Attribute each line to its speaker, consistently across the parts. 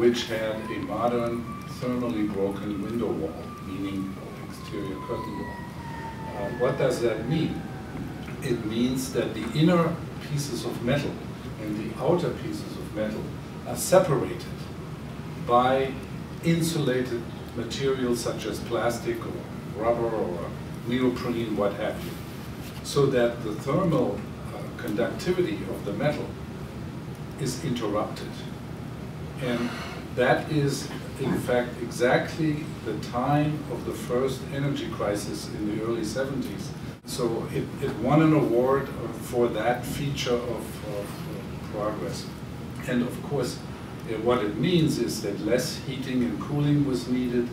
Speaker 1: which had a modern thermally broken window wall, meaning exterior curtain wall. What does that mean? It means that the inner pieces of metal and the outer pieces of metal are separated by insulated materials such as plastic or rubber or neoprene, what have you, so that the thermal conductivity of the metal is interrupted. And that is, in fact, exactly the time of the first energy crisis in the early 70s. So it won an award for that feature of progress. And of course, what it means is that less heating and cooling was needed,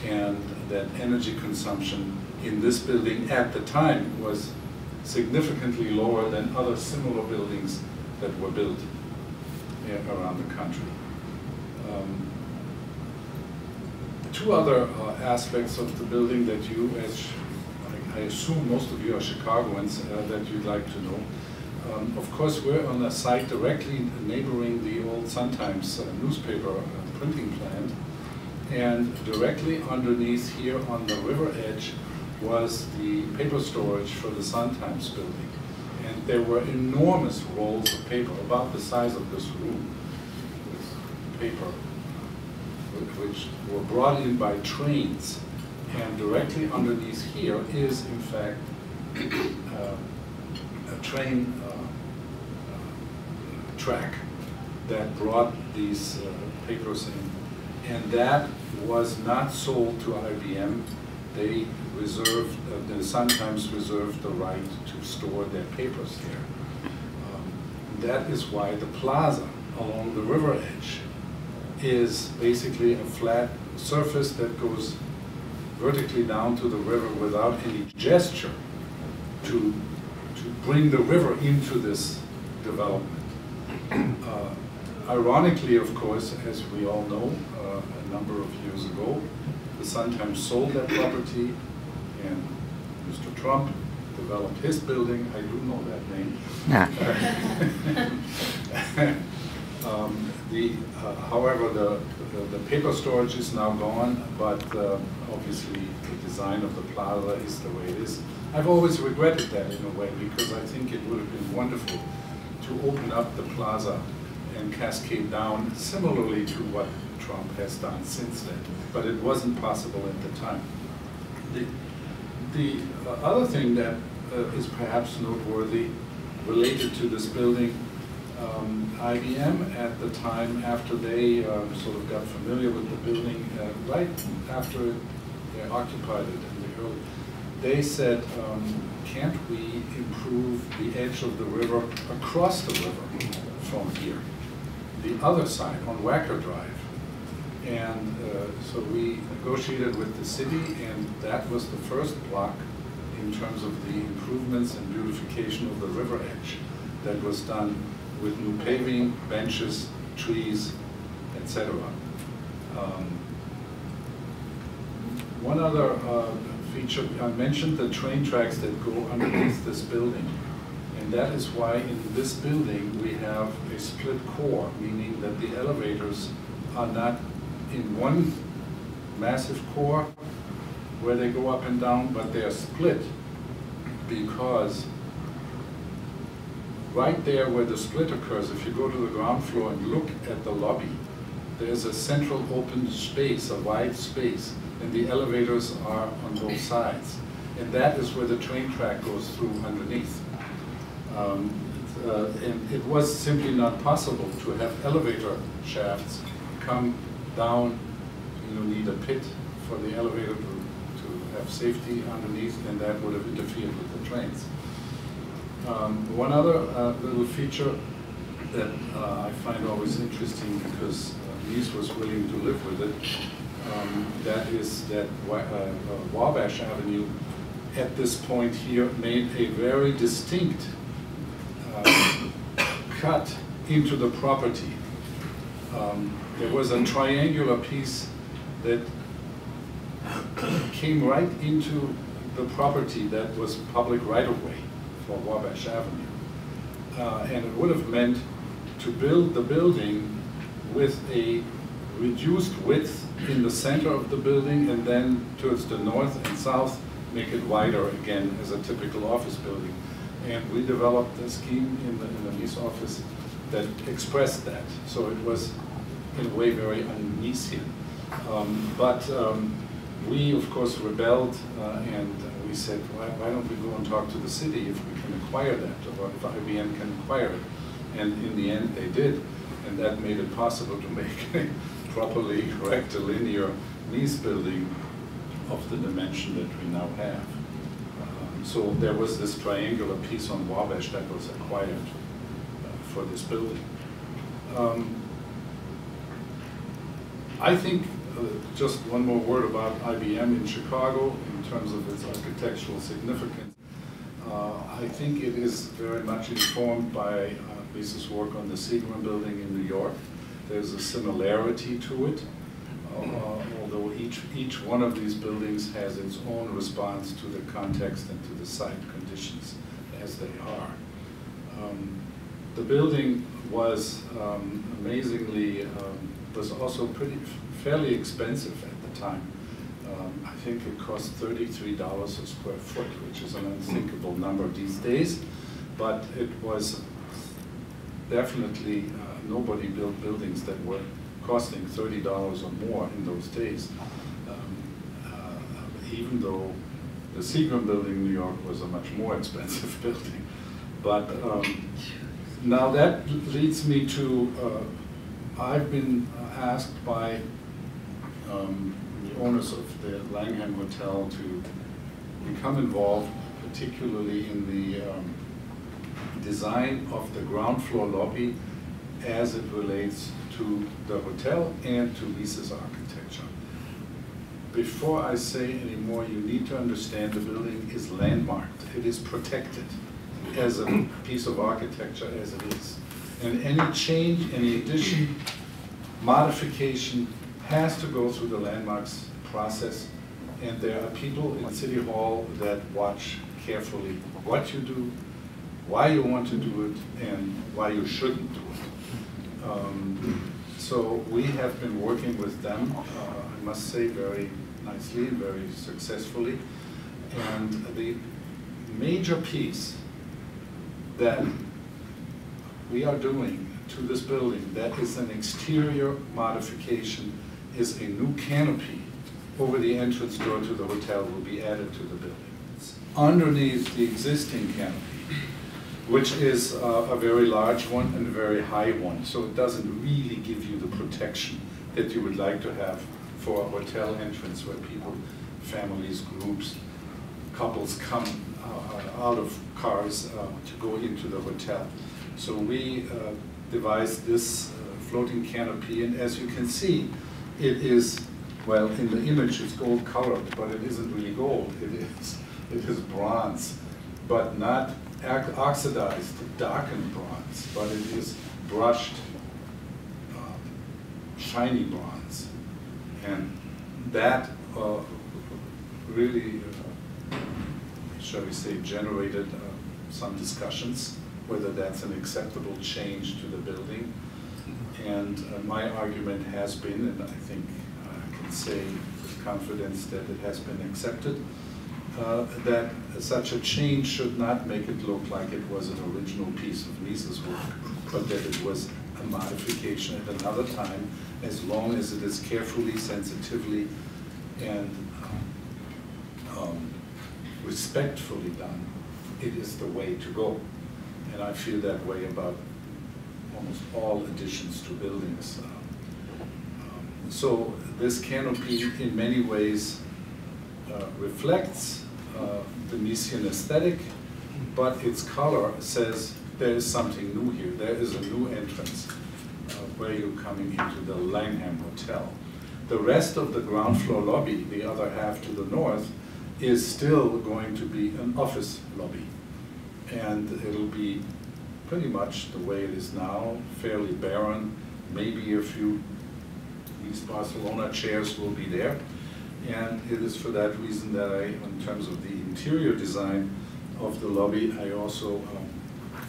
Speaker 1: and that energy consumption in this building at the time was significantly lower than other similar buildings that were built around the country. Two other aspects of the building that you, as I assume most of you are Chicagoans, that you'd like to know. Of course, we're on a site directly neighboring the old Sun-Times newspaper printing plant, and directly underneath here on the river edge was the paper storage for the Sun-Times building. And there were enormous rolls of paper, about the size of this room, with paper, which were brought in by trains. And directly underneath here is, in fact, a train track that brought these papers in. And that was not sold to IBM. They reserved, the Sun-Times reserved the right to store their papers there. That is why the plaza along the river edge is basically a flat surface that goes vertically down to the river without any gesture to bring the river into this development. Ironically, of course, as we all know, a number of years ago, the Sun-Times sold that property, and Mr. Trump developed his building. I do know that name. However, the paper storage is now gone, but obviously the design of the plaza is the way it is. I've always regretted that in a way, because I think it would have been wonderful to open up the plaza and cascade down similarly to what Trump has done since then, but it wasn't possible at the time. The other thing that is perhaps noteworthy related to this building, IBM at the time, after they sort of got familiar with the building, right after they occupied it in the early, they said, can't we improve the edge of the river across the river from here, the other side on Wacker Drive? And so we negotiated with the city, and that was the first block in terms of the improvements and beautification of the river edge that was done with new paving, benches, trees, etc. One other feature, I mentioned the train tracks that go underneath this building. And that is why in this building we have a split core, meaning that the elevators are not in one massive core where they go up and down, but they are split, because right there where the split occurs, if you go to the ground floor and look at the lobby, there's a central open space, a wide space, and the elevators are on both sides. And that is where the train track goes through underneath. And it was simply not possible to have elevator shafts come down. You need a pit for the elevator to have safety underneath, and that would have interfered with the trains. One other little feature that I find always interesting, because Mies was willing to live with it, that is that Wabash Avenue at this point here made a very distinct cut into the property. There was a triangular piece that came right into the property that was public right-of-way for Wabash Avenue. And it would have meant to build the building with a reduced width in the center of the building, and then towards the north and south, make it wider again as a typical office building. And we developed a scheme in the Mies office that expressed that. So it was, in a way, very un-Miesian. We, of course, rebelled, and we said, why don't we go and talk to the city if we can acquire that, or if IBM can acquire it? And in the end, they did. And that made it possible to make a properly rectilinear Mies building of the dimension that we now have. So there was this triangular piece on Wabash that was acquired for this building. I think, just one more word about IBM in Chicago in terms of its architectural significance. I think it is very much informed by Mies's work on the Seagram Building in New York. There's a similarity to it, although each one of these buildings has its own response to the context and to the site conditions as they are. The building was amazingly, was also fairly expensive at the time. I think it cost $33 a square foot, which is an unthinkable number these days, but it was definitely, nobody built buildings that were costing $30 or more in those days, even though the Seagram Building in New York was a much more expensive building. But now that leads me to, I've been asked by the owners of the Langham Hotel to become involved, particularly in the design of the ground floor lobby as it relates to the hotel and to Mies's architecture. Before I say any more, you need to understand the building is landmarked. It is protected as a piece of architecture as it is. And any change, any addition, modification has to go through the landmarks process. And there are people in City Hall that watch carefully what you do, why you want to do it, and why you shouldn't do it. So we have been working with them, I must say, very nicely and very successfully. And the major piece that we are doing to this building that is an exterior modification is a new canopy over the entrance door to the hotel will be added to the building. It's underneath the existing canopy, which is a very large one and a very high one, so it doesn't really give you the protection that you would like to have for a hotel entrance where people, families, groups, couples come out of cars to go into the hotel. So we devised this floating canopy, and as you can see, it is, well, in the image it's gold colored, but it isn't really gold. It is bronze, but not oxidized, darkened bronze, but it is brushed, shiny bronze. And that really, shall we say, generated some discussions whether that's an acceptable change to the building. And my argument has been, and I think I can say with confidence that it has been accepted, that such a change should not make it look like it was an original piece of Mies's work, but that it was a modification at another time, as long as it is carefully, sensitively, and respectfully done. It is the way to go. And I feel that way about almost all additions to buildings. So this canopy in many ways reflects the Miesian aesthetic, but its color says there is something new here. There is a new entrance where you're coming into the Langham Hotel. The rest of the ground floor lobby, the other half to the north, is still going to be an office lobby. And it'll be pretty much the way it is now, fairly barren. Maybe a few East Barcelona chairs will be there. And it is for that reason that I, in terms of the interior design of the lobby, I also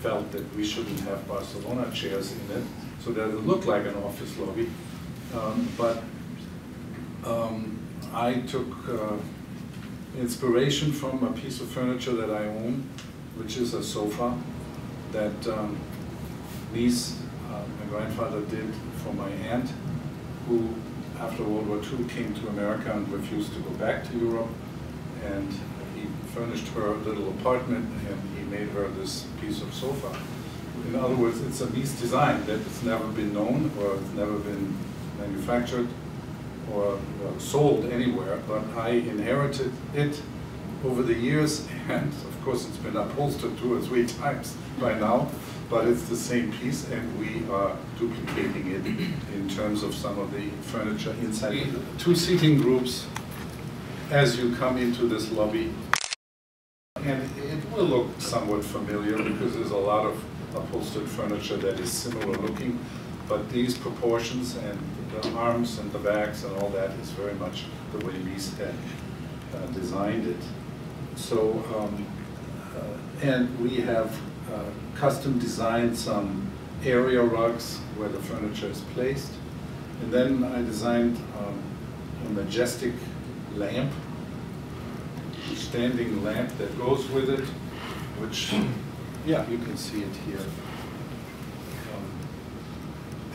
Speaker 1: felt that we shouldn't have Barcelona chairs in it, so that it looked like an office lobby. But I took inspiration from a piece of furniture that I own, which is a sofa that Mies, my grandfather, did for my aunt, who after World War II came to America and refused to go back to Europe, and he furnished her a little apartment and he made her this piece of sofa. In other words, it's a Mies design that has never been known or it's never been manufactured or sold anywhere, but I inherited it over the years, and of course it's been upholstered 2 or 3 times by now, but it's the same piece, and we are duplicating it in terms of some of the furniture inside. 2 seating groups as you come into this lobby, and it will look somewhat familiar because there's a lot of upholstered furniture that is similar looking, but these proportions and the arms and the backs and all that is very much the way Mies had designed it. So, and we have custom designed some area rugs where the furniture is placed. And then I designed a majestic lamp, a standing lamp that goes with it, which, yeah, you can see it here.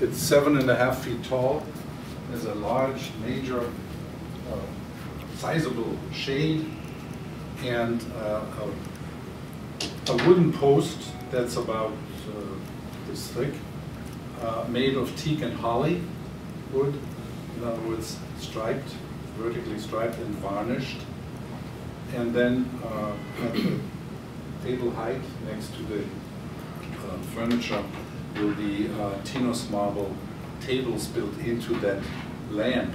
Speaker 1: It's 7.5 feet tall. There's a large, major, sizable shade, and a wooden post that's about this thick, made of teak and holly wood. In other words, striped, vertically striped and varnished. And then at the table height next to the furniture will be Tinos marble tables built into that lamp.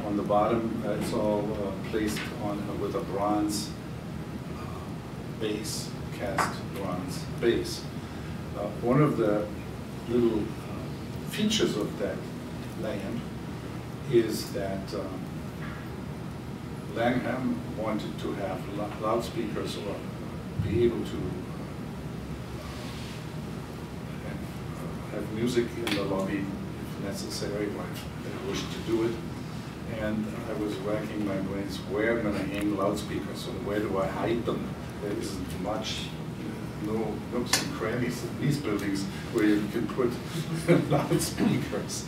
Speaker 1: On the bottom, it's all placed on with a bronze base, cast bronze base. One of the little features of that lamp is that Langham wanted to have loudspeakers or be able to have music in the lobby if necessary, or if they wished to do it. And I was racking my brains, where am I going to hang loudspeakers, or where do I hide them? There isn't much, no nooks and crannies in these buildings where you can put loudspeakers.